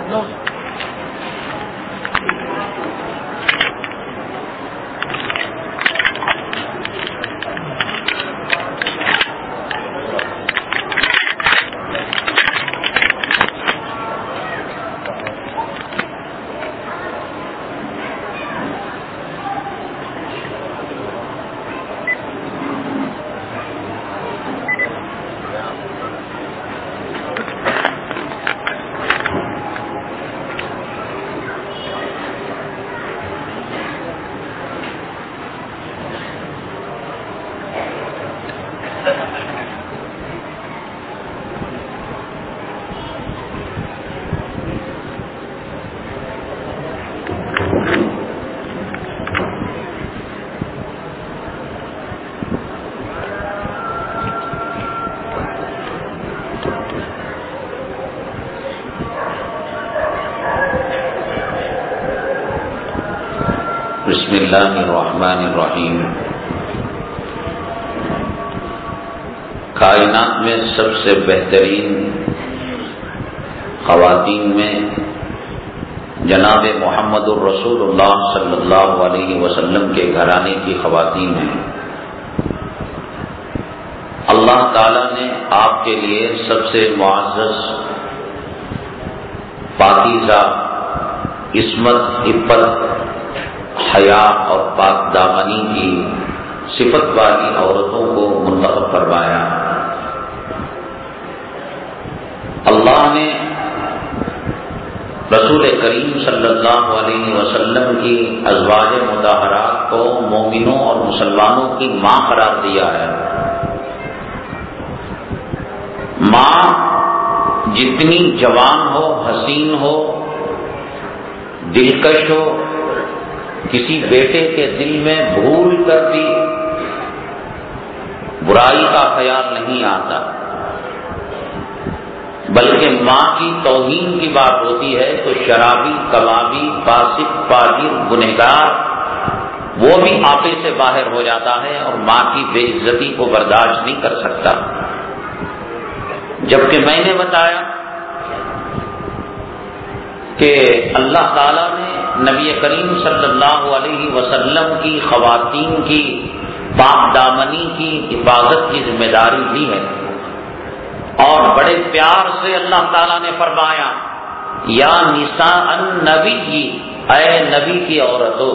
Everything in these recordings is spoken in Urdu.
بسم اللہ الرحمن الرحیم۔ کائنات میں سب سے بہترین خواتین میں جناب محمد الرسول اللہ صلی اللہ علیہ وسلم کے گھرانے کی خواتین ہیں۔ اللہ تعالی نے آپ کے لیے سب سے معزز، پاکیزہ، عصمت، عفت، حیا اور پاک دامنی کی صفت والی عورتوں کو منتخب فرمایا۔ اللہ نے رسول کریم صلی اللہ علیہ وسلم کی ازواج مطہرات کو مومنوں اور مسلمانوں کی ماں قرار دیا ہے۔ ماں جتنی جوان ہو، حسین ہو، دلکش ہو، کسی بیٹے کے دل میں بھول کر بھی برائی کا خیال نہیں آتا، بلکہ ماں کی توہین کی بات ہوتی ہے تو شرابی، کبابی، فاسق، فاجر، گنہگار وہ بھی آپے سے باہر ہو جاتا ہے اور ماں کی بے عزتی کو برداشت نہیں کر سکتا۔ جبکہ میں نے بتایا کہ اللہ تعالیٰ نے نبی کریم صلی اللہ علیہ وسلم کی خواتین کی پاک دامنی کی حفاظت کی ذمہ داری لی ہے، اور بڑے پیار سے اللہ تعالیٰ نے فرمایا یا نساء النبی، اے نبی کی عورتوں۔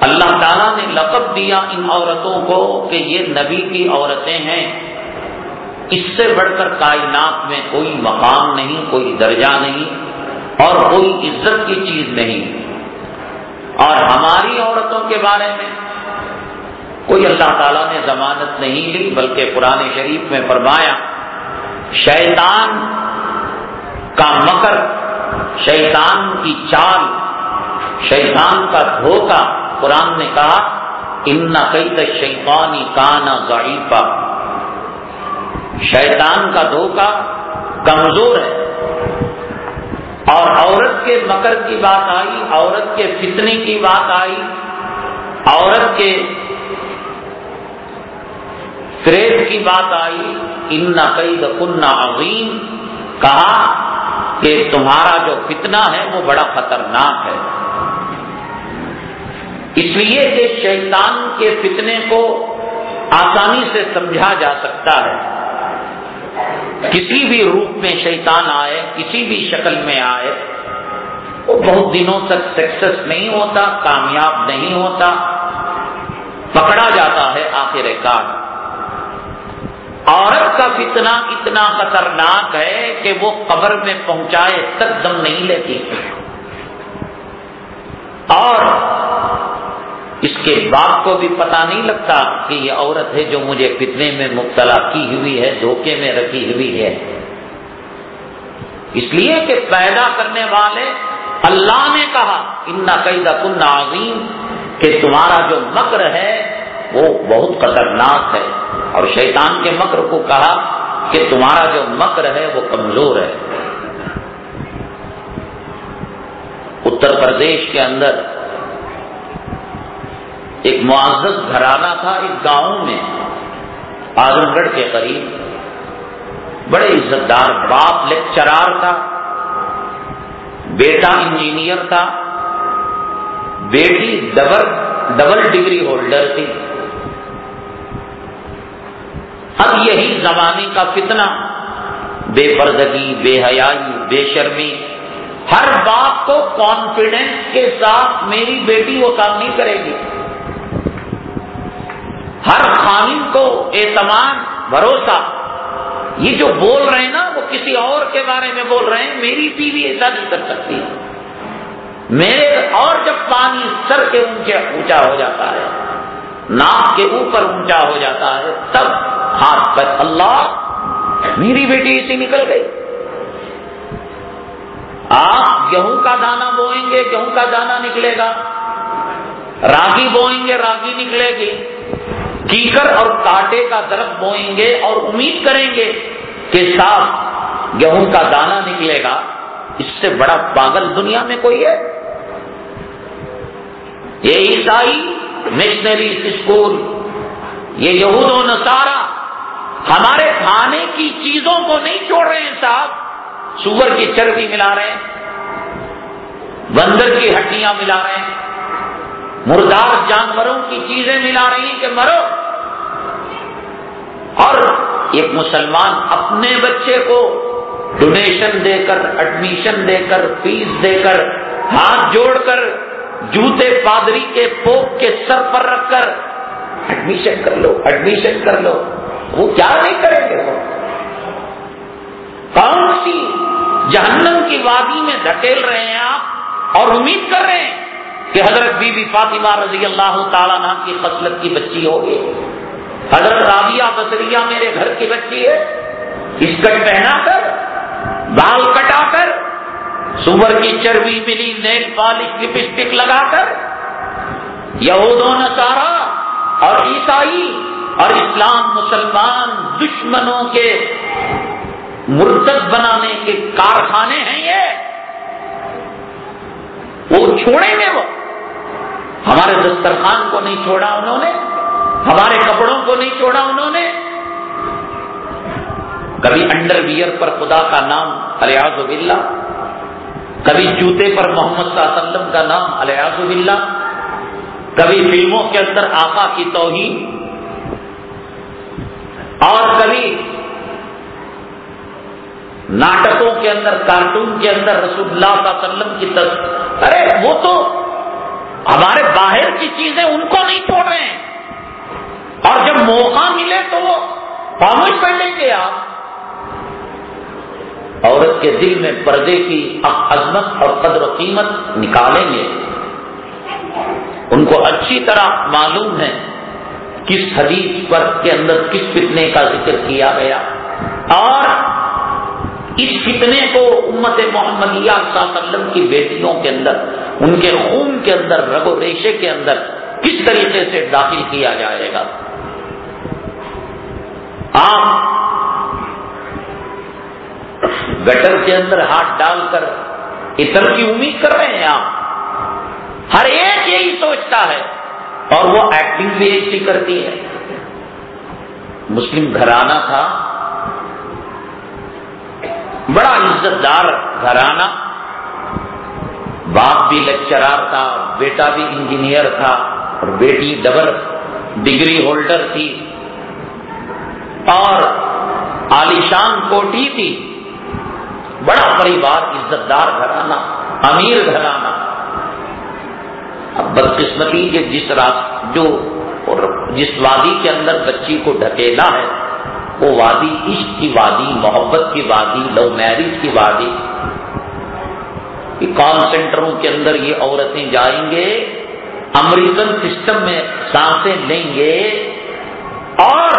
اللہ تعالیٰ نے لقب دیا ان عورتوں کو کہ یہ نبی کی عورتیں ہیں۔ اس سے بڑھ کر کائنات میں کوئی مقام نہیں، کوئی درجہ نہیں اور کوئی عزت کی چیز نہیں۔ اور ہماری عورتوں کے بارے میں کوئی اللہ تعالیٰ نے ضمانت نہیں لی، بلکہ قرآن شریف میں فرمایا شیطان کا مکر، شیطان کی چال، شیطان کا دھوکہ، قرآن نے کہا ان کید الشیطان کان ضعیفا، شیطان کا دھوکہ کمزور ہے۔ اور عورت کے مکر کی بات آئی، عورت کے فتنے کی بات آئی، عورت کے فریب کی بات آئی، ان کیدکن عظیم، کہا کہ تمہارا جو فتنہ ہے وہ بڑا خطرناک ہے۔ اس لیے کہ شیطان کے فتنے کو آسانی سے سمجھا جا سکتا ہے۔ کسی بھی روپ میں شیطان آئے، کسی بھی شکل میں آئے، وہ بہت دنوں تک سکسیس نہیں ہوتا، کامیاب نہیں ہوتا، پکڑا جاتا ہے آخر کار۔ عورت کا فتنہ اتنا خطرناک ہے کہ وہ قبر میں پہنچائے تک دم نہیں لیتی، اور اس کے باپ کو بھی پتہ نہیں لگتا کہ یہ عورت ہے جو مجھے فتنے میں مبتلا کی ہوئی ہے، دھوکے میں رکھی ہوئی ہے۔ اس لیے کہ پیدا کرنے والے اللہ نے کہا ان کیدکن عظیم، کہ تمہارا جو مکر ہے وہ بہت خطرناک ہے، اور شیطان کے مکر کو کہا کہ تمہارا جو مکر ہے وہ کمزور ہے۔ اتر پردیش کے اندر ایک معزز گھرانہ تھا، ایک گاؤں میں، اعظم گڑھ کے قریب، بڑے عزت دار، باپ لیکچرار تھا، بیٹا انجینئر تھا، بیٹی ڈبل ڈگری ہولڈر تھی۔ اب یہی زمانے کا فتنہ، بے پردگی، بے حیائی، بے شرمی۔ ہر باپ کو کانفیڈنس کے ساتھ میری بیٹی وہ کام نہیں کرے گی، ہر خامن کو اعتماد، بھروسہ، یہ جو بول رہے ہیں نا وہ کسی اور کے بارے میں بول رہے ہیں، میری بیوی ایسا نہیں کر سکتی میرے۔ اور جب پانی سر کے اونچا ہو جاتا ہے، ناک کے اوپر اونچا ہو جاتا ہے، تب ہاتھ پر اللہ میری بیٹی ایسی نکل گئی۔ آپ گیہوں کا دانہ بوئیں گے، گیہوں کا دانہ نکلے گا، راگی بوئیں گے، راگی نکلے گی، کیکر اور کانٹے کا درخت بوئیں گے اور امید کریں گے کہ صاف گیہوں کا دانہ نکلے گا۔ اس سے بڑا پاگل دنیا میں کوئی ہے؟ یہ عیسائی مشنری اسکول، یہ یہود و نصارہ ہمارے کھانے کی چیزوں کو نہیں چھوڑ رہے ہیں صاحب۔ سور کی چربی ملا رہے ہیں، بندر کی ہڈیاں ملا رہے ہیں، مردار جانوروں کی چیزیں ملا رہی ہیں کہ مرو۔ اور ایک مسلمان اپنے بچے کو ڈونیشن دے کر، ایڈمیشن دے کر، فیس دے کر، ہاتھ جوڑ کر، جوتے پادری کے پوک کے سر پر رکھ کر ایڈمیشن کر لو، ایڈمیشن کر لو، وہ کیا نہیں کریں گے؟ وہ کون سی جہنم کی وادی میں دھکیل رہے ہیں آپ، اور امید کر رہے ہیں کہ حضرت بی بی فاطمہ رضی اللہ تعالیٰ عنہ کی خصلت کی بچی ہوگی، حضرت رابعہ بصریہ میرے گھر کی بچی ہے، اسکرٹ پہنا کر، بال کٹا کر، سور کی چربی ملی، نیل پالش، لپسٹک لگا کر، یہود و نصارہ اور عیسائی اور اسلام مسلمان دشمنوں کے مرتد بنانے کے کارخانے ہیں یہ۔ وہ چھوڑیں گے؟ وہ ہمارے دسترخوان کو نہیں چھوڑا انہوں نے، ہمارے کپڑوں کو نہیں چھوڑا انہوں نے۔ کبھی انڈر ویئر پر خدا کا نام الیاذ باللہ، کبھی جوتے پر محمد صلی اللہ علیہ وسلم کا نام الیاذ باللہ، کبھی فلموں کے اندر آقا کی توہین، اور کبھی ناٹکوں کے اندر، کارٹون کے اندر رسول اللہ صلی اللہ علیہ وسلم کی ارے وہ تو ہمارے باہر کی چیزیں ان کو نہیں چھوڑ رہے ہیں، اور جب موقع ملے تو وہ خاموش کر لیں گے۔ آپ عورت کے دل میں پردے کی عظمت اور قدر و قیمت نکالیں گے۔ ان کو اچھی طرح معلوم ہے کس حدیث پر کے اندر کس فتنے کا ذکر کیا گیا، اور اس فتنے کو امت محمدیہ صلی اللہ علیہ وسلم کی بیٹیوں کے اندر، ان کے خون کے اندر، رگ و ریشے کے اندر کس طریقے سے داخل کیا جائے گا۔ آپ گٹر کے اندر ہاتھ ڈال کر عطر کی امید کر رہے ہیں؟ آپ ہر ایک یہی سوچتا ہے، اور وہ ایکٹنگ بھی ایسی کرتی ہے۔ مسلم گھرانہ تھا، بڑا عزت دار گھرانہ، باپ بھی لیکچرار تھا، بیٹا بھی انجینئر تھا، اور بیٹی ڈبل ڈگری ہولڈر تھی، اور عالیشان کوٹھی تھی، بڑا پریوار، عزت دار گھرانہ، امیر گھرانہ۔ اب بدقسمتی کہ جس وادی کے اندر بچی کو ڈھکیلا ہے، وہ وادی عشق کی وادی، محبت کی وادی، لو میرج کی وادی۔ کال سینٹروں کے اندر یہ عورتیں جائیں گے، امریکن سسٹم میں سانسیں لیں گے، اور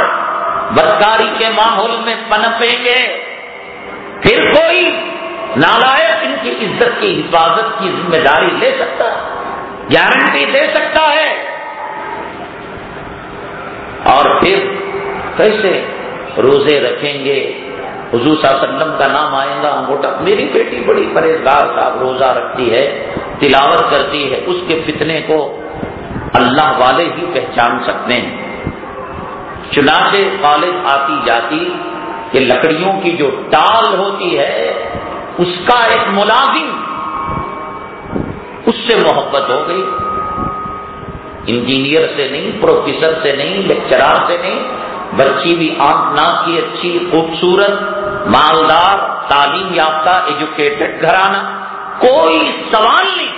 بدکاری کے ماحول میں پنپیں گے۔ پھر کوئی نالائق ان کی عزت کی حفاظت کی ذمہ داری لے سکتا ہے، گارنٹی دے سکتا ہے؟ اور پھر کیسے روزے رکھیں گے؟ حضور صلی اللہ علیہ وسلم کا نام آئے گا، انگوٹا، میری بیٹی بڑی پرہیزگار صاحب، روزہ رکھتی ہے، تلاوت کرتی ہے۔ اس کے فتنے کو اللہ والے ہی پہچان سکتے ہیں۔ چنانچہ کالج آتی جاتی کہ لکڑیوں کی جو ٹال ہوتی ہے، اس کا ایک ملازم اس سے محبت ہو گئی، انجینئر سے نہیں، پروفیسر سے نہیں، لیکچرار سے نہیں، بچی بھی آنکھ ناک کی اچھی، خوبصورت، مالدار، تعلیم یافتہ، ایجوکیٹڈ گھرانہ، کوئی سوال نہیں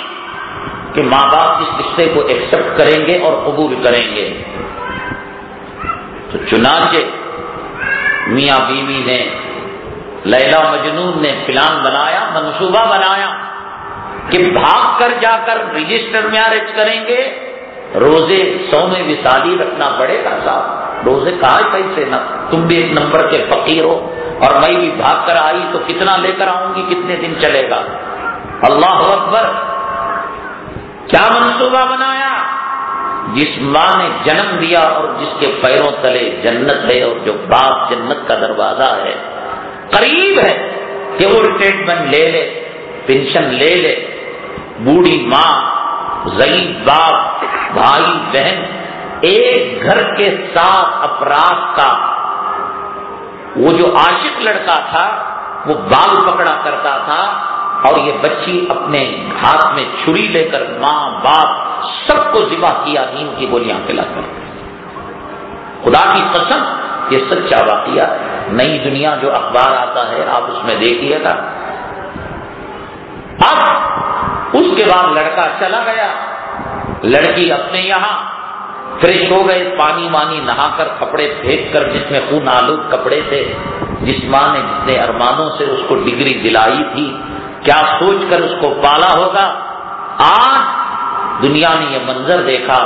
کہ ماں باپ اس رشتے کو ایکسپٹ کریں گے اور قبول کریں گے۔ تو چنانچہ میاں بیوی نے، لیلا مجنون نے پلان بنایا، منصوبہ بنایا کہ بھاگ کر جا کر رجسٹر میرج کریں گے، روزے سوم وصالی رکھنا پڑے گا صاحب، روزے کہاں کیسے نہ، تم بھی ایک نمبر کے فقیر ہو اور میں بھی بھاگ کر آئی تو کتنا لے کر آؤں گی، کتنے دن چلے گا؟ اللہ اکبر! کیا منصوبہ بنایا؟ جس ماں نے جنم دیا اور جس کے پیروں تلے جنت ہے اور جو باپ جنت کا دروازہ ہے، قریب ہے کہ وہ ریٹائرمنٹ لے لے، پینشن لے لے، بوڑھی ماں، ضعیف باپ، بھائی بہن، ایک گھر کے 7 افراد کا، وہ جو عاشق لڑکا تھا وہ بال پکڑا کرتا تھا اور یہ بچی اپنے ہاتھ میں چھری لے کر ماں باپ سب کو ذبح کیا نیم کی گولیاں کھلا کر۔ خدا کی قسم یہ سچا واقعہ ہے، نئی دنیا جو اخبار آتا ہے آپ اس میں دیکھیے گا۔ اب اس کے بعد لڑکا چلا گیا، لڑکی اپنے یہاں فریش ہو گئے، پانی وانی نہا کر، کپڑے پھینک کر جس میں خون آلود کپڑے تھے، جس ماں نے جتنے ارمانوں سے اس کو ڈگری دلائی تھی، کیا سوچ کر اس کو پالا ہوگا، آج دنیا نے یہ منظر دیکھا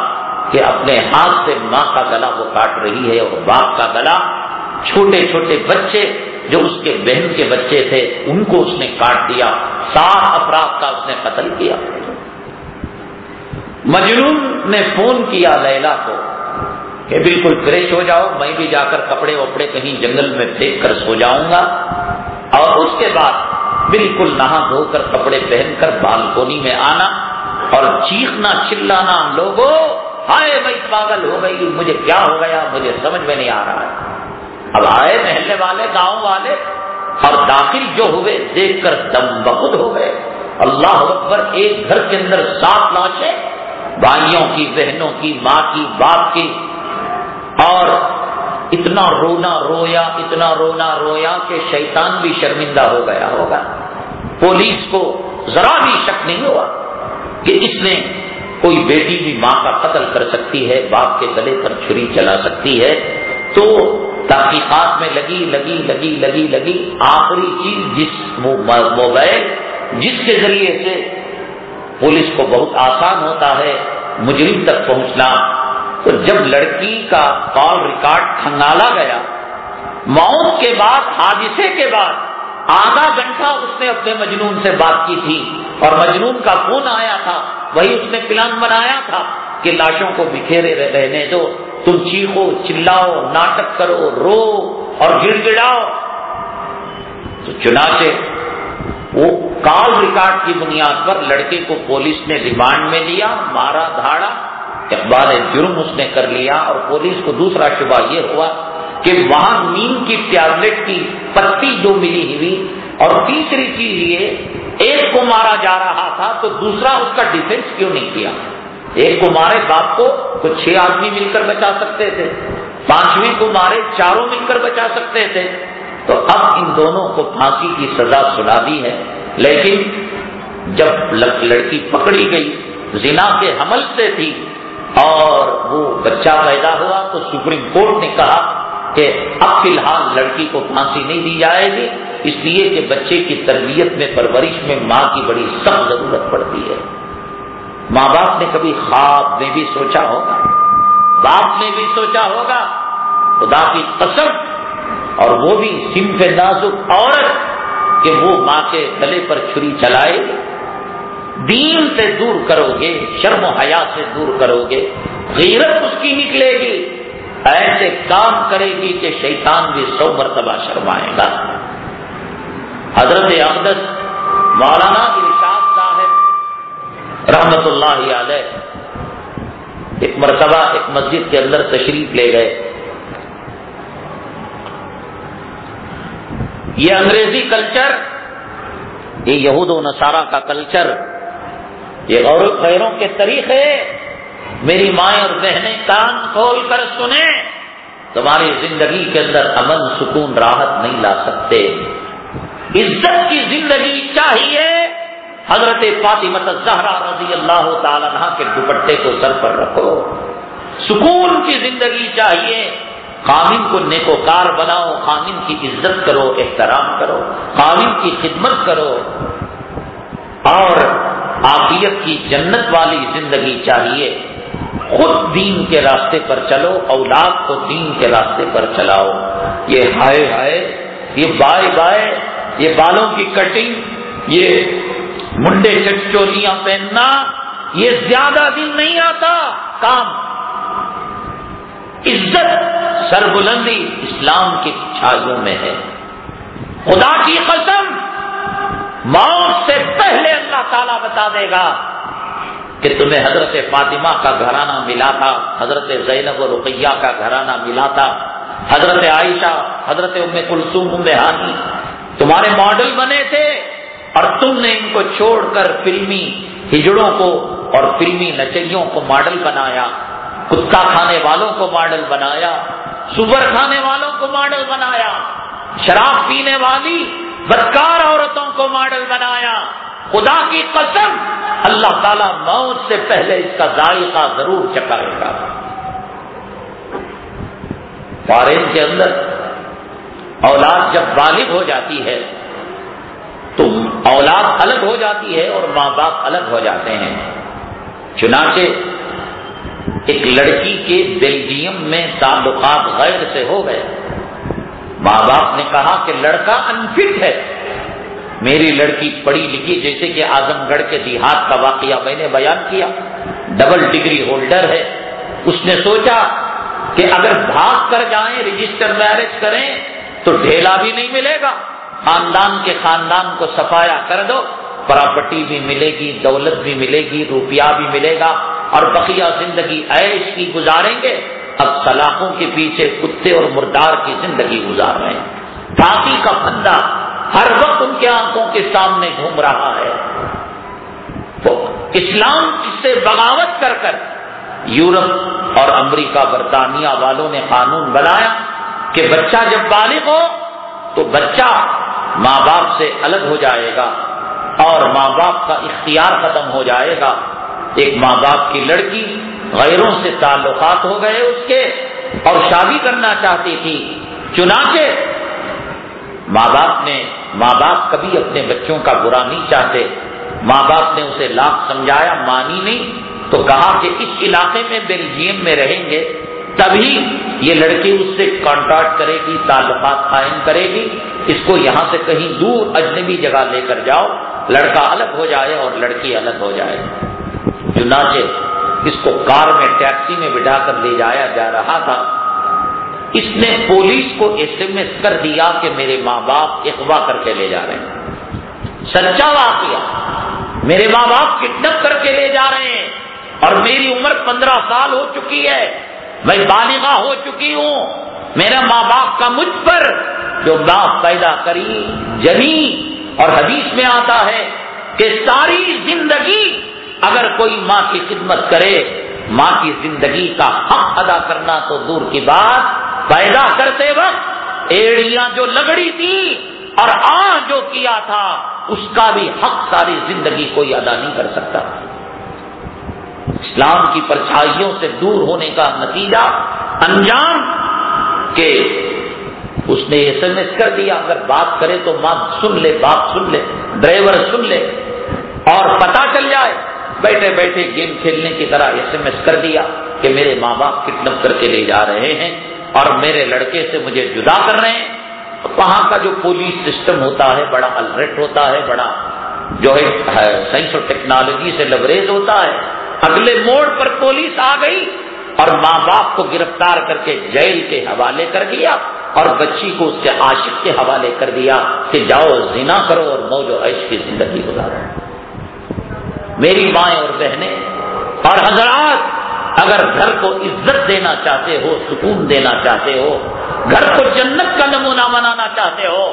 کہ اپنے ہاتھ سے ماں کا گلا وہ کاٹ رہی ہے اور باپ کا گلا، چھوٹے چھوٹے بچے جو اس کے بہن کے بچے تھے ان کو اس نے کاٹ دیا، 7 افراد کا اس نے قتل کیا۔ مجنون نے فون کیا لیلا کو کہ بالکل فریش ہو جاؤ، میں بھی جا کر کپڑے وپڑے کہیں جنگل میں پھینک کر سو جاؤں گا، اور اس کے بعد بالکل نہا دھو کر کپڑے پہن کر بالکونی میں آنا اور چیخنا چلانا، لوگوں ہائے میں پاگل ہو گئی، مجھے کیا ہو گیا، مجھے سمجھ میں نہیں آ رہا ہے۔ اب آئے محلے والے، گاؤں والے، اور داخل جو ہوئے دیکھ کر دم بخود ہو گئے۔ اللہ اکبر! ایک گھر کے اندر 7 لاشیں، بھائیوں کی، بہنوں کی، ماں کی، باپ کی، اور اتنا رونا رویا، اتنا رونا رویا کہ شیطان بھی شرمندہ ہو گیا ہوگا۔ پولیس کو ذرا بھی شک نہیں ہوا کہ اس نے کوئی بیٹی بھی ماں کا قتل کر سکتی ہے، باپ کے گلے پر چھری چلا سکتی ہے، تو تحقیقات میں لگی آخری چیز جس موبائل جس کے ذریعے سے پولیس کو بہت آسان ہوتا ہے مجرم تک پہنچنا، تو جب لڑکی کا کال ریکارڈ کھنگالا گیا، موت کے بعد، حادثے کے بعد آدھا گھنٹہ اس نے اپنے مجنون سے بات کی تھی اور مجنون کا فون آیا تھا، وہی اس نے پلان بنایا تھا کہ لاشوں کو بکھیرے رہنے دو، تم چیخو چلاؤ، ناٹک کرو، رو اور گڑ گڑاؤ۔ تو چنانچہ وہ کال ریکارڈ کی بنیاد پر لڑکے کو پولیس نے ریمانڈ میں لیا، مارا دھاڑا، اقبال جرم اس نے کر لیا، اور پولیس کو دوسرا شبہ یہ ہوا کہ وہاں نیم کی ٹیبلٹ کی پتی جو ملی ہوئی، اور تیسری چیز یہ ایک کو مارا جا رہا تھا تو دوسرا اس کا ڈیفنس کیوں نہیں کیا؟ ایک کو مارے باپ کو تو 6 آدمی مل کر بچا سکتے تھے، 5ویں کو مارے 4 مل کر بچا سکتے تھے۔ تو اب ان دونوں کو پھانسی کی سزا سنا دی ہے، لیکن جب لڑکی پکڑی گئی زنا کے حمل سے تھی اور وہ بچہ پیدا ہوا تو سپریم کورٹ نے کہا کہ اب فی الحال لڑکی کو پھانسی نہیں دی جائے گی، اس لیے کہ بچے کی تربیت میں، پرورش میں ماں کی بڑی سخت ضرورت پڑتی ہے۔ ماں باپ نے کبھی خواب میں بھی سوچا ہوگا، باپ نے بھی سوچا ہوگا، خدا کی قسم، اور وہ بھی صنف نازک عورت کہ وہ ماں کے گلے پر چھری چلائے گی۔ دین سے دور کرو گے، شرم و حیا سے دور کرو گے، غیرت اس کی نکلے گی، ایسے کام کرے گی کہ شیطان بھی 100 مرتبہ شرمائے گا۔ حضرت اقدس مولانا ارشاد صاحب رحمت اللہ علیہ ایک مرتبہ ایک مسجد کے اندر تشریف لے گئے۔ یہ انگریزی کلچر، یہ یہود و نصارہ کا کلچر یہ غیروں کے طریقے میری مائیں اور بہنیں کان کھول کر سنیں، تمہاری زندگی کے اندر امن سکون راحت نہیں لا سکتے۔ عزت کی زندگی چاہیے، حضرت فاطمہ الزہرا رضی اللہ تعالی عنہا کے دوپٹے کو سر پر رکھو۔ سکون کی زندگی چاہیے، خادم کو نیکوکار بناؤ، خادم کی عزت کرو، احترام کرو، خادم کی خدمت کرو، اور عافیت کی جنت والی زندگی چاہیے۔ خود دین کے راستے پر چلو، اولاد کو دین کے راستے پر چلاؤ۔ یہ ہائے ہائے، یہ بائے بائے، یہ بالوں کی کٹنگ، یہ منڈے چولیاں پہننا، یہ زیادہ دن نہیں آتا کام۔ عزت سربلندی اسلام کی چھائیوں میں ہے۔ خدا کی قسم، موت سے پہلے اللہ تعالیٰ بتا دے گا کہ تمہیں حضرت فاطمہ کا گھرانہ ملا تھا، حضرت زینب و رقیہ کا گھرانہ ملا تھا، حضرت عائشہ، حضرت ام کلثوم، ام ہانی تمہارے ماڈل بنے تھے، اور تم نے ان کو چھوڑ کر فلمی ہجڑوں کو اور فلمی نچیوں کو ماڈل بنایا، کتا کھانے والوں کو ماڈل بنایا، سور کھانے والوں کو ماڈل بنایا، شراب پینے والی بدکار عورتوں کو ماڈل بنایا۔ خدا کی قسم، اللہ تعالیٰ موت سے پہلے اس کا ذائقہ ضرور چکھائے گا۔ فارین کے اندر اولاد جب بالغ ہو جاتی ہے تو اولاد الگ ہو جاتی ہے اور ماں باپ الگ ہو جاتے ہیں۔ چنانچہ ایک لڑکی کے بیلجیم میں تعلقات غیر سے ہو گئے۔ ماں باپ نے کہا کہ لڑکا انفٹ ہے، میری لڑکی پڑھی لکھی، جیسے کہ اعظم گڑھ کے دیہات کا واقعہ میں نے بیان کیا، ڈبل ڈگری ہولڈر ہے۔ اس نے سوچا کہ اگر بھاگ کر جائیں، رجسٹر میرج کریں تو ڈھیلا بھی نہیں ملے گا، خاندان کو صفایا کر دو، پراپرٹی بھی ملے گی، دولت بھی ملے گی، روپیہ بھی ملے گا، اور بقیہ زندگی عیش کی گزاریں گے۔ اب طلاقوں کے پیچھے کتے اور مردار کی زندگی گزار رہے ہیں۔ پھانسی کا پھندا ہر وقت ان کے آنکھوں کے سامنے گھوم رہا ہے۔ تو اسلام سے بغاوت کر کر یورپ اور امریکہ برطانیہ والوں نے قانون بنایا کہ بچہ جب بالغ ہو تو بچہ ماں باپ سے الگ ہو جائے گا اور ماں باپ کا اختیار ختم ہو جائے گا۔ ایک ماں باپ کی لڑکی غیروں سے تعلقات ہو گئے اس کے، اور شادی کرنا چاہتی تھی، چنانچہ ماں باپ کبھی اپنے بچوں کا برا نہیں چاہتے، ماں باپ نے اسے لاکھ سمجھایا، مانی نہیں، تو کہا کہ اس علاقے میں بیلجیم میں رہیں گے تبھی یہ لڑکی اس سے کانٹیکٹ کرے گی، تعلقات قائم کرے گی، اس کو یہاں سے کہیں دور اجنبی جگہ لے کر جاؤ، لڑکا الگ ہو جائے اور لڑکی الگ ہو جائے۔ چنانچہ اس کو کار میں ٹیکسی میں بٹھا کر لے جایا جا رہا تھا، اس نے پولیس کو SMS کر دیا کہ میرے ماں باپ اغوا کر کے لے جا رہے ہیں۔ سچا واقعہ، میرے ماں باپ کڈنیپ کر کے لے جا رہے ہیں، اور میری عمر 15 سال ہو چکی ہے، میں بالغہ ہو چکی ہوں، میرا ماں باپ کا مجھ پر جو باپ پیدا کری جنی، اور حدیث میں آتا ہے کہ ساری زندگی اگر کوئی ماں کی خدمت کرے، ماں کی زندگی کا حق ادا کرنا تو دور کی بات، پیدا کرتے وقت ایڑیاں جو لگڑی تھی اور جو کیا تھا اس کا بھی حق ساری زندگی کوئی ادا نہیں کر سکتا۔ اسلام کی پرچھائیوں سے دور ہونے کا نتیجہ انجام کہ اس نے SMS کر دیا، اگر بات کرے تو ماں سن لے، باپ سن لے، ڈرائیور سن لے، اور پتہ چل جائے، بیٹھے بیٹھے گیم کھیلنے کی طرح SMS کر دیا کہ میرے ماں باپ کڈنیپ کر کے لے جا رہے ہیں اور میرے لڑکے سے مجھے جدا کر رہے ہیں۔ وہاں کا جو پولیس سسٹم ہوتا ہے بڑا الرٹ ہوتا ہے، بڑا جو ہے سائنس اور ٹیکنالوجی سے لبریز ہوتا ہے۔ اگلے موڑ پر پولیس آ گئی اور ماں باپ کو گرفتار کر کے جیل کے حوالے کر دیا، اور بچی کو اس کے عاشق کے حوالے کر دیا کہ جاؤ زنا کرو اور موج و عیش کی زندگی گزارو۔ میری مائیں اور بہنیں اور حضرات، اگر گھر کو عزت دینا چاہتے ہو، سکون دینا چاہتے ہو، گھر کو جنت کا نمونہ بنانا چاہتے ہو،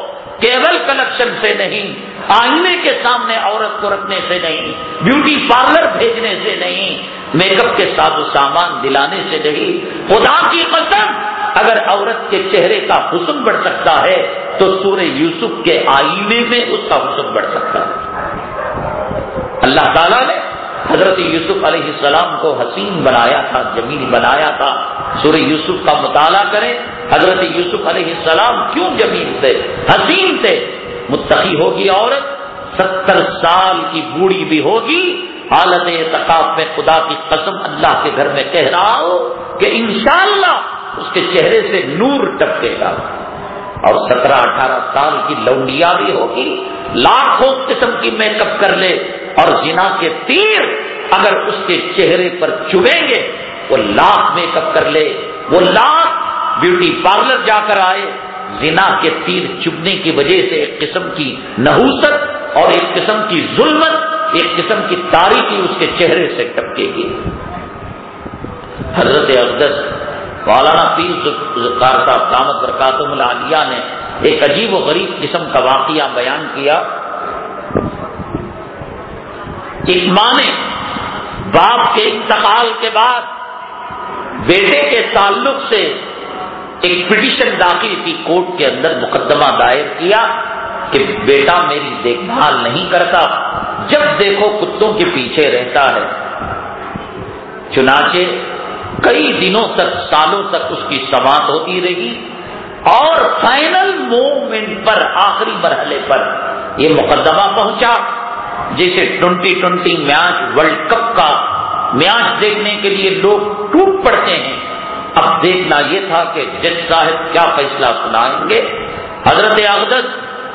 کیبل کلیکشن سے نہیں، آئینے کے سامنے عورت کو رکھنے سے نہیں، بیوٹی پارلر بھیجنے سے نہیں، میک اپ کے ساز و سامان دلانے سے نہیں. خدا کی قسم اگر عورت کے چہرے کا حسن بڑھ سکتا ہے تو سورہ یوسف کے آئینے میں اس کا حسن بڑھ سکتا ہے. اللہ تعالیٰ نے حضرت یوسف علیہ السلام کو حسین بنایا تھا، جمیل بنایا تھا. سورہ یوسف کا مطالعہ کریں، حضرت یوسف علیہ السلام کیوں جمیل تھے، حسین تھے. متقی ہوگی عورت، 70 سال کی بوڑھی بھی ہوگی، حالت اعتکاف میں خدا کی قسم اللہ کے گھر میں کہہ رہا ہو کہ انشاءاللہ اس کے چہرے سے نور ٹپکے گا. اور 17-18 سال کی لونڈیا بھی ہوگی، لاکھوں قسم کی میک اپ کر لے اور زنا کے تیر اگر اس کے چہرے پر چبھیں گے، وہ لاکھ میک اپ کر لے، وہ لاکھ بیوٹی پارلر جا کر آئے، زنا کے تیر چبھنے کی وجہ سے ایک قسم کی نحوست اور ایک قسم کی ظلمت، ایک قسم کی تاریکی اس کے چہرے سے ٹپکے گی. حضرت اقدس مولانا پیر ذوالفقار صاحب دامت برکاتہم العالیہ نے ایک عجیب و غریب قسم کا واقعہ بیان کیا. ایک ماں نے باپ کے انتقال کے بعد بیٹے کے تعلق سے ایک پٹیشن داخل کی، کورٹ کے اندر مقدمہ دائر کیا کہ بیٹا میری دیکھ بھال نہیں کرتا، جب دیکھو کتوں کے پیچھے رہتا ہے. چنانچہ کئی دنوں تک، سالوں تک اس کی سماعت ہوتی رہی اور فائنل مومنٹ پر، آخری مرحلے پر یہ مقدمہ پہنچا. جیسے 2020 میچ، ورلڈ کپ کا میچ دیکھنے کے لیے لوگ ٹوٹ پڑتے ہیں. اب دیکھنا یہ تھا کہ جج صاحب کیا فیصلہ سنائیں گے. حضرت اقدس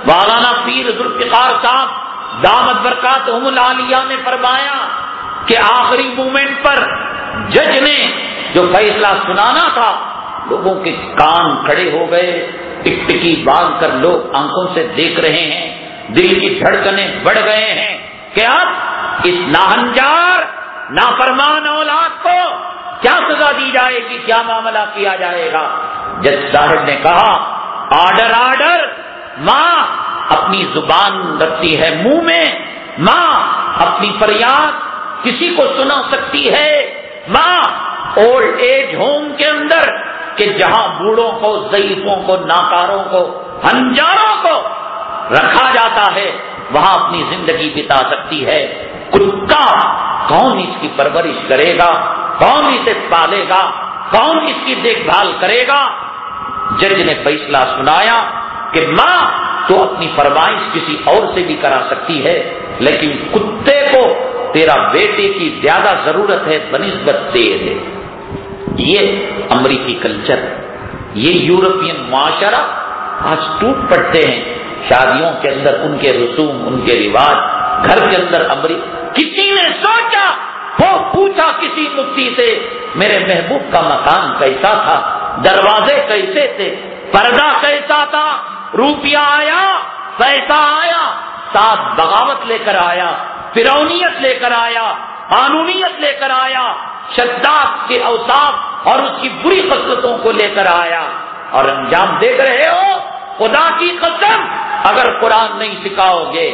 مولانا پیر ذوالفقار صاحب دامت برکاتہم العالیہ نے فرمایا کہ آخری مومنٹ پر جج نے جو فیصلہ سنانا تھا، لوگوں کے کان کھڑے ہو گئے، ٹکٹکی باندھ کر لوگ آنکھوں سے دیکھ رہے ہیں، دل کی دھڑکنیں بڑھ گئے ہیں کہ اب اس ناہنجار نافرمان اولاد کو کیا سزا دی جائے گی، کیا معاملہ کیا جائے گا. جج صاحب نے کہا آرڈر آرڈر. ماں اپنی زبان رکھتی ہے منہ میں، ماں اپنی فریاد کسی کو سنا سکتی ہے. ماں اولڈ ایج ہوم کے اندر کہ جہاں بوڑھوں کو، ضعیفوں کو، ناکاروں کو، ہنجاروں کو رکھا جاتا ہے، وہاں اپنی زندگی بتا سکتی ہے. کتا کون اس کی پرورش کرے گا، کون اسے پالے گا، کون اس کی دیکھ بھال کرے گا. جج نے فیصلہ سنایا کہ ماں تو اپنی فرمائش کسی اور سے بھی کرا سکتی ہے، لیکن کتے کو تیرا بیٹے کی زیادہ ضرورت ہے بنسبت تیرے. یہ امریکی کلچر، یہ یورپین معاشرہ آج ٹوٹ پڑتے ہیں. شادیوں کے اندر ان کے رسوم، ان کے رواج، گھر کے اندر کسی نے سوچا، وہ پوچھا کسی مفتی سے میرے محبوب کا مکان کیسا تھا، دروازے کیسے تھے، پردہ کیسا تھا، روپیہ آیا، پیسہ آیا، ساتھ بغاوت لے کر آیا، فرعونیت لے کر آیا، قانونیت لے کر آیا، شداد کے اوصاف اور اس کی بری خصلتوں کو لے کر آیا، اور انجام دیکھ رہے ہو. خدا کی قسم اگر قرآن نہیں سکھاؤ گے،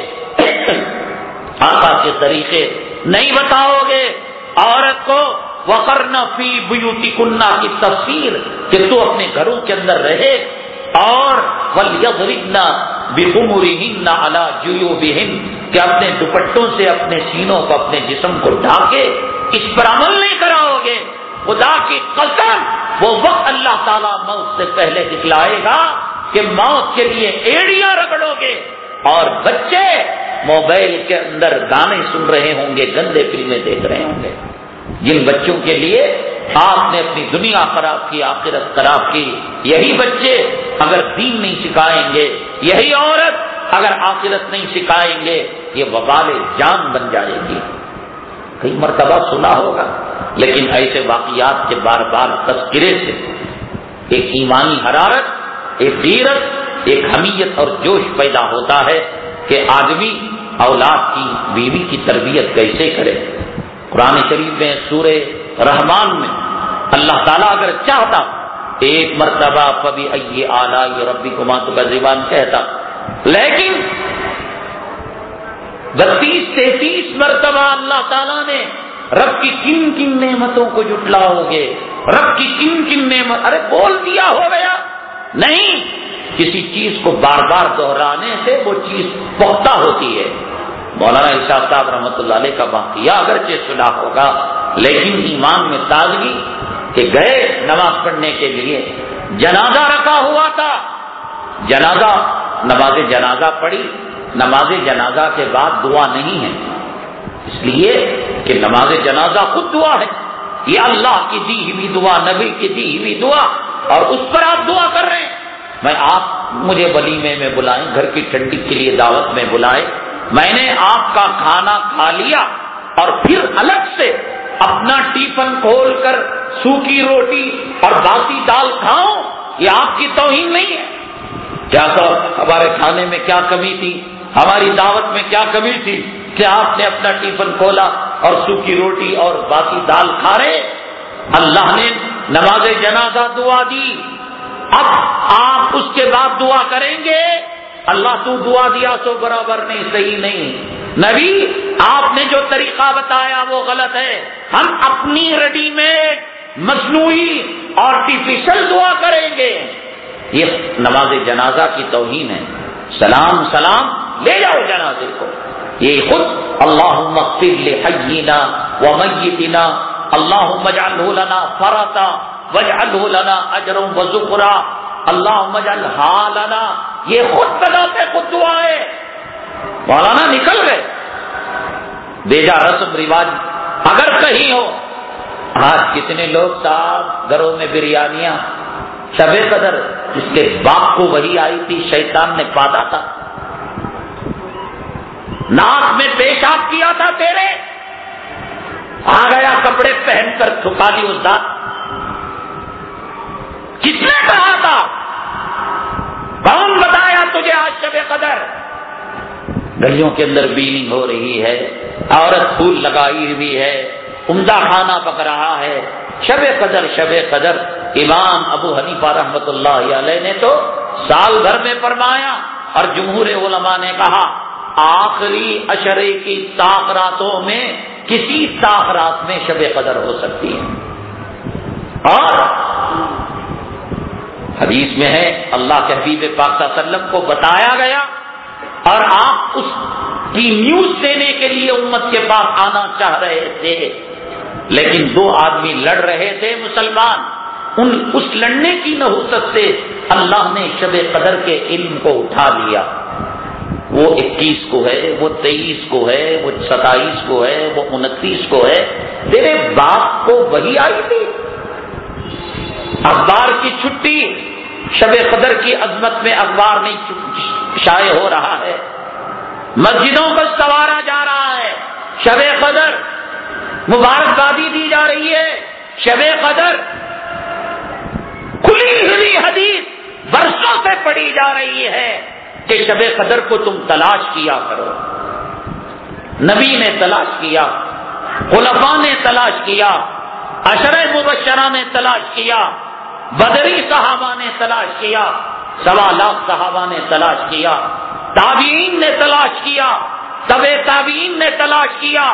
آقا کے طریقے نہیں بتاؤ گے، عورت کو وقرن فی بیوتکن کی تفسیر کہ تو اپنے گھروں کے اندر رہے، اور ولیضربن بخمرہن علی جیوبہن کہ اپنے دوپٹوں سے اپنے سینوں کو، اپنے جسم کو ڈھانکے، اس پر عمل نہیں کراؤ گے، خدا کی قسم وہ وقت اللہ تعالیٰ موت سے پہلے دکھلائے گا کہ موت کے لیے ایڑیاں رگڑو گے، اور بچے موبائل کے اندر گانے سن رہے ہوں گے، گندے فلمیں دیکھ رہے ہوں گے. جن بچوں کے لیے آپ نے اپنی دنیا خراب کی، آخرت خراب کی، یہی بچے اگر دین نہیں سکھائیں گے، یہی عورت اگر آخرت نہیں سکھائیں گے، یہ وبال جان بن جائے گی. کئی مرتبہ سنا ہوگا، لیکن ایسے واقعات کے بار بار تذکرے سے ایک ایمانی حرارت، ایک غیرت، ایک حمیت اور جوش پیدا ہوتا ہے کہ آدمی اولاد کی، بیوی کی تربیت کیسے کرے. قرآن شریف میں سورہ رحمان میں اللہ تعالیٰ اگر چاہتا ایک مرتبہ فبأي آلاء ربكما تكذبان کہتا، لیکن 32-33 مرتبہ اللہ تعالیٰ نے رب کی کن کن نعمتوں کو جھٹلاؤ گے، رب کی کن کن نعمت، ارے بول دیا ہو گیا نہیں، کسی چیز کو بار بار دہرانے سے وہ چیز پختہ ہوتی ہے۔ مولانا ارشاد صاحب رحمۃ اللہ علیہ کا واقعہ اگرچہ سنا ہوگا لیکن ایمان میں تازگی کہ گئے نماز پڑھنے کے لیے، جنازہ رکھا ہوا تھا، جنازہ نماز جنازہ پڑھی، نماز جنازہ کے بعد دعا نہیں ہے، اس لیے کہ نماز جنازہ خود دعا ہے، یہ اللہ کی دی ہوئی دعا، نبی کی دی ہوئی دعا، اور اس پر آپ دعا کر رہے ہیں۔ آپ مجھے ولیمے میں بلائیں، گھر کی ٹھنڈی کے لیے دعوت میں بلائیں، میں نے آپ کا کھانا کھا لیا اور پھر الگ سے اپنا ٹیفن کھول کر سوکھی روٹی اور باسی دال کھاؤں، یہ آپ کی توہین نہیں ہے کیا؟ تو ہمارے کھانے میں کیا کمی تھی، ہماری دعوت میں کیا کمی تھی کہ آپ نے اپنا ٹیفن کھولا اور سوکھی روٹی اور باسی دال کھا رہے؟ اللہ نے نماز جنازہ دعا دی، اب آپ اس کے بعد دعا کریں گے، اللہ تو دعا دیا سو برابر نہیں، صحیح نہیں، نبی آپ نے جو طریقہ بتایا وہ غلط ہے، ہم اپنی ریڈی میڈ مصنوعی آرٹیفیشل دعا کریں گے، یہ نماز جنازہ کی توہین ہے۔ سلام سلام لے جاؤ جنازے کو، یہ خود اللہم اغفر لحینا ومیتنا اللہم اجعلہ لنا فرطا واجعلہ لنا اجرا وذخرا اللہم اجعلھا لنا، یہ خود بتاتے خود دعا ہے۔ مولانا نکل گئے، بیجا رسم رواج اگر کہیں ہو، آج کتنے لوگ صاحب گھروں میں بریانیاں، شب قدر جس کے باپ کو وہی آئی تھی شیطان نے پادا تھا، ناک میں پیشاب کیا تھا تیرے، آ گیا کپڑے پہن کر چھپا لی اس دانت، کس نے کہا تھا؟ کون بتایا تجھے آج شب قدر؟ گلیوں کے اندر بیلنگ ہو رہی ہے، عورت پھول لگائی ہوئی ہے، عمدہ کھانا پک رہا ہے، شب قدر شب قدر۔ امام ابو حنیفہ رحمۃ اللہ علیہ نے تو سال بھر میں فرمایا، اور جمہور علماء نے کہا آخری عشرے کی تاخراتوں میں کسی تاخرات میں شب قدر ہو سکتی ہے۔ اور حدیث میں ہے اللہ کے حبیب پاک صلی اللہ علیہ وسلم کو بتایا گیا، اور آپ اس کی نیوز دینے کے لیے امت کے پاس آنا چاہ رہے تھے، لیکن دو آدمی لڑ رہے تھے مسلمان، اس لڑنے کی نحوست سے اللہ نے شب قدر کے علم کو اٹھا لیا، وہ 21 کو ہے، وہ 23 کو ہے، وہ 27 کو ہے، وہ 29 کو ہے، تیرے باپ کو وہی آئی تھی؟ اخبار کی چھٹی، شب قدر کی عظمت میں اخبار نہیں شائع ہو رہا ہے، مسجدوں کو سنوارا جا رہا ہے، شب قدر مبارکبادی دی جا رہی ہے، شب قدر کھلی ہوئی حدیث برسوں سے پڑھی جا رہی ہے کہ شب قدر کو تم تلاش کیا کرو، نبی نے تلاش کیا، خلفاء نے تلاش کیا، عشرہ مبشرہ نے تلاش کیا، بدری صحابہ نے تلاش کیا، 1.25 لاکھ صحابہ نے تلاش کیا، تابعین نے تلاش کیا، تبع تابعین نے تلاش کیا،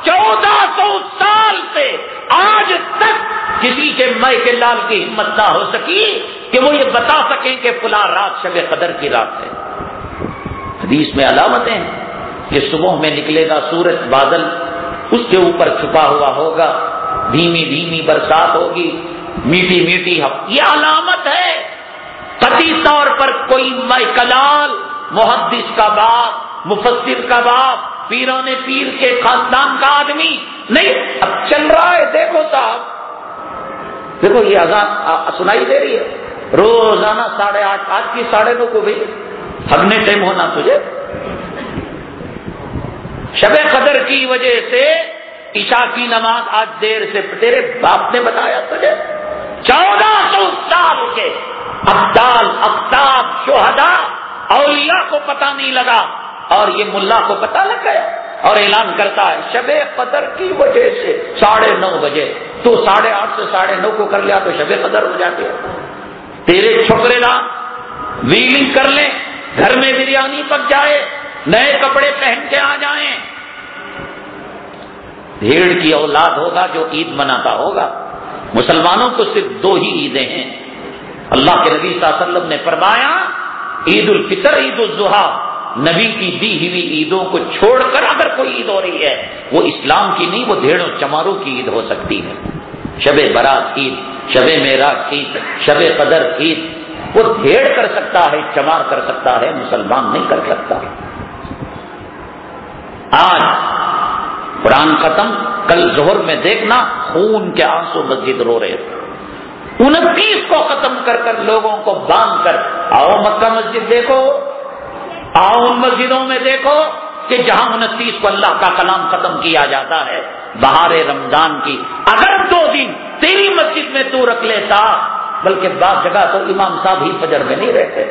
1400 سال سے آج تک کسی کے مائی کے لال کی ہمت نہ ہو سکی کہ وہ یہ بتا سکیں کہ فلاں رات شب قدر کی رات ہے۔ حدیث میں علامتیں ہیں کہ صبح میں نکلے گا سورج، بادل اس کے اوپر چھپا ہوا ہوگا، دھیمی دھیمی برسات ہوگی، میٹھی میٹھی یہ علامت ہے۔ قطعی طور پر کوئی مائی کلال محدث کا باپ، مفسر کا باپ، پیران پیر کے خاندان کا آدمی نہیں، اب چل رہا ہے، دیکھو صاحب، دیکھو یہ اذان سنائی دے رہی ہے روزانہ 8:30، آج کی 9:30 کو بھی ہم نے ٹائم ہونا تجھے، شب قدر کی وجہ سے عشاء کی نماز آج دیر سے، تیرے باپ نے بتایا تجھے؟ 1400 سال کے ابدال، اقطاب، شہداء، اولیاء کو پتہ نہیں لگا، اور یہ ملا کو پتہ لگ گیا اور اعلان کرتا ہے شب قدر کی وجہ سے 9:30 بجے، تو 8:30 سے 9:30 کو کر لیا تو شب قدر ہو جاتے، تیرے چھوکرے نا ویلنگ کر لیں گھر میں بریانی پک جائے، نئے کپڑے پہن کے آ جائیں. بھیڑ کی اولاد ہوگا جو عید مناتا ہوگا. مسلمانوں کو صرف 2 ہی عیدیں ہیں. اللہ کے نبی صلی اللہ علیہ وسلم نے فرمایا عید الفطر، عید الاضحیٰ. نبی کی دی ہوئی عیدوں کو چھوڑ کر اگر کوئی عید ہو رہی ہے وہ اسلام کی نہیں، وہ بھیڑوں چماروں کی عید ہو سکتی ہے. شب برات عید، شب معراج عید، شب قدر عید. وہ بھیڑ کر سکتا ہے، چمار کر سکتا ہے، مسلمان نہیں کر سکتا. آج قرآن ختم، کل ظہر میں دیکھنا خون کے آنسو مسجد رو رہے تھے. 29 کو ختم کر کر لوگوں کو باندھ کر آؤ مکہ مسجد دیکھو، آؤ ان مسجدوں میں دیکھو کہ جہاں 29 کو اللہ کا کلام ختم کیا جاتا ہے بہار رمضان کی. اگر 2 دن تیری مسجد میں تو رکھ لیتا، بلکہ بعض جگہ تو امام صاحب ہی فجر میں نہیں رہتے،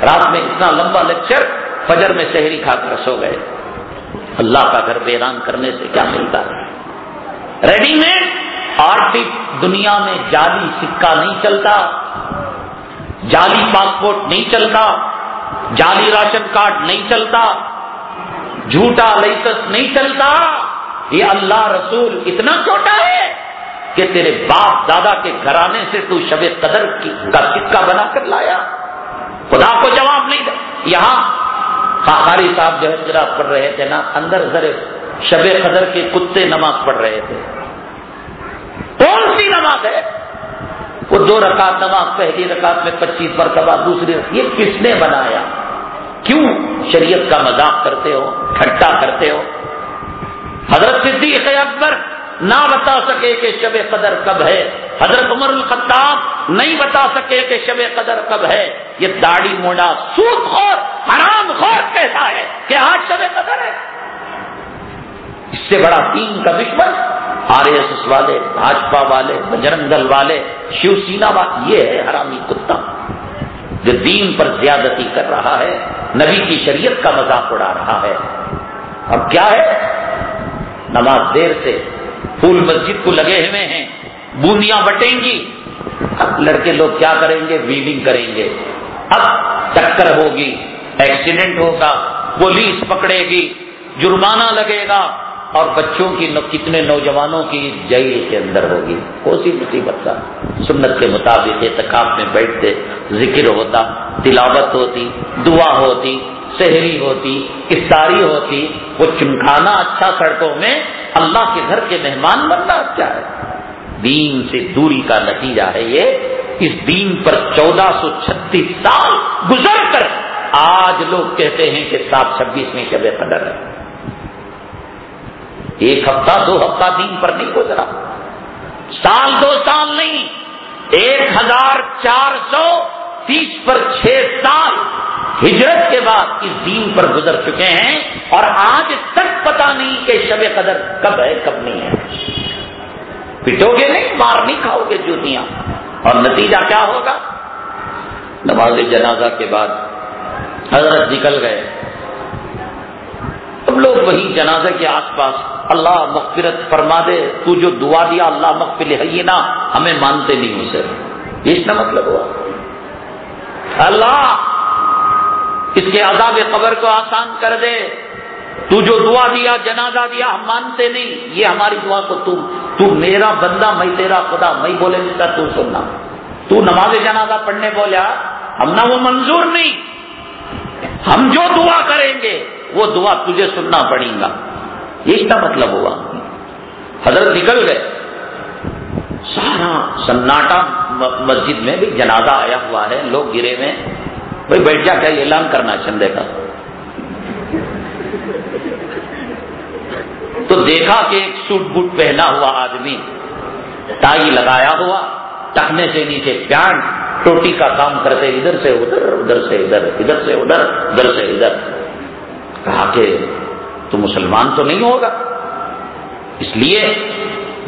رات میں اتنا لمبا لیکچر، فجر میں سحری کھا کر سو گئے. اللہ کا گھر ویران کرنے سے کیا ملتا ہے؟ ریڈی میڈ آرٹک دنیا میں جعلی سکہ نہیں چلتا، جعلی پاسپورٹ نہیں چلتا، جعلی راشن کارڈ نہیں چلتا، جھوٹا لائسنس نہیں چلتا. یہ اللہ رسول اتنا چھوٹا ہے کہ تیرے باپ دادا کے گھرانے سے تو شب قدر کا سکہ بنا کر لایا. خدا کو جواب نہیں دے. یہاں قاری صاحب جو ہے قرات پڑھ رہے تھے نا، اندر ذرے شب قدر کے کتے نماز پڑھ رہے تھے. کون سی نماز ہے وہ؟ 2 رکعت نماز، پہلی رکعت میں 25 مرتبہ، دوسری. یہ کس نے بنایا؟ کیوں شریعت کا مذاق کرتے ہو، ٹھٹا کرتے ہو؟ حضرت صدیق اکبر نہ بتا سکے کہ شب قدر کب ہے، حضرت عمر الخطاب نہیں بتا سکے کہ شب قدر کب ہے. یہ داڑھی موڑا سود خور حرام خور کہتا ہے کہ آج شب قدر ہے. اس سے بڑا دین کا دشمن RSS والے، بھاجپا والے، بجرنگ دل والے، شیو سینا والے، یہ ہے حرامی کتا جو دین پر زیادتی کر رہا ہے، نبی کی شریعت کا مذاق اڑا رہا ہے. اب کیا ہے؟ نماز دیر سے، پھول مسجد کو لگے ہوئے ہیں، بوندیاں بٹیں گی. اب لڑکے لوگ کیا کریں گے؟ ویلنگ کریں گے. اب ٹکر ہوگی، ایکسیڈنٹ ہوگا، پولیس پکڑے گی، جرمانہ لگے گا، اور بچوں کی کتنے نوجوانوں کی جیل کے اندر ہوگی. کون سی مصیبت کا؟ سنت کے مطابق اعتکاف میں بیٹھتے، ذکر ہوتا، تلاوت ہوتی، دعا ہوتی، سحری ہوتی، افطاری ہوتی. وہ چمکانا اچھا سڑکوں میں، اللہ کے گھر کے مہمان بننا اچھا ہے. دین سے دوری کا نتیجہ ہے یہ. اس دین پر 1436 سال گزر کر آج لوگ کہتے ہیں کہ 7/26 میں شب قدر ہے. 1 ہفتہ 2 ہفتہ دین پر نہیں گزرا، سال 2 سال نہیں، 1430 پر 6 سال ہجرت کے بعد اس دین پر گزر چکے ہیں، اور آج تک پتا نہیں کہ شب قدر کب ہے کب نہیں ہے. پٹو گے نہیں، مار نہیں کھاؤ گے جوتیاں. اور نتیجہ کیا ہوگا؟ نماز جنازہ کے بعد حضرت نکل گئے، اب لوگ وہی جنازے کے آس پاس اللہ مغفرت فرما دے، تو جو دعا دیا اللہ مغفر حینا، ہمیں مانتے نہیں اسے. یہ اس کا مطلب ہوا اللہ اس کے عذاب قبر کو آسان کر دے، تو جو دعا دیا جنازہ دیا ہم مانتے نہیں، یہ ہماری دعا کو تو میرا بندہ میں تیرا خدا، میں بولے نہیں تو سننا. تو نماز جنازہ پڑھنے بولا، ہم نہ وہ منظور نہیں، ہم جو دعا کریں گے وہ دعا تجھے سننا پڑے گا. یہ اس کا مطلب ہوا. حضرت نکل گئے، سارا سناٹا مسجد میں بھی جنازہ آیا ہوا ہے، لوگ گرے ہوئے. بھائی بیٹھ جا، کیا اعلان کرنا چندے کا؟ تو دیکھا کہ ایک سوٹ بوٹ پہنا ہوا آدمی، ٹائی لگایا ہوا، ٹخنے سے نیچے پینٹ، ٹوٹی کا کام کرتے، ادھر سے ادھر، ادھر سے ادھر، ادھر سے ادھر، ادھر سے ادھر. کہا کہ تو مسلمان تو نہیں ہوگا. اس لیے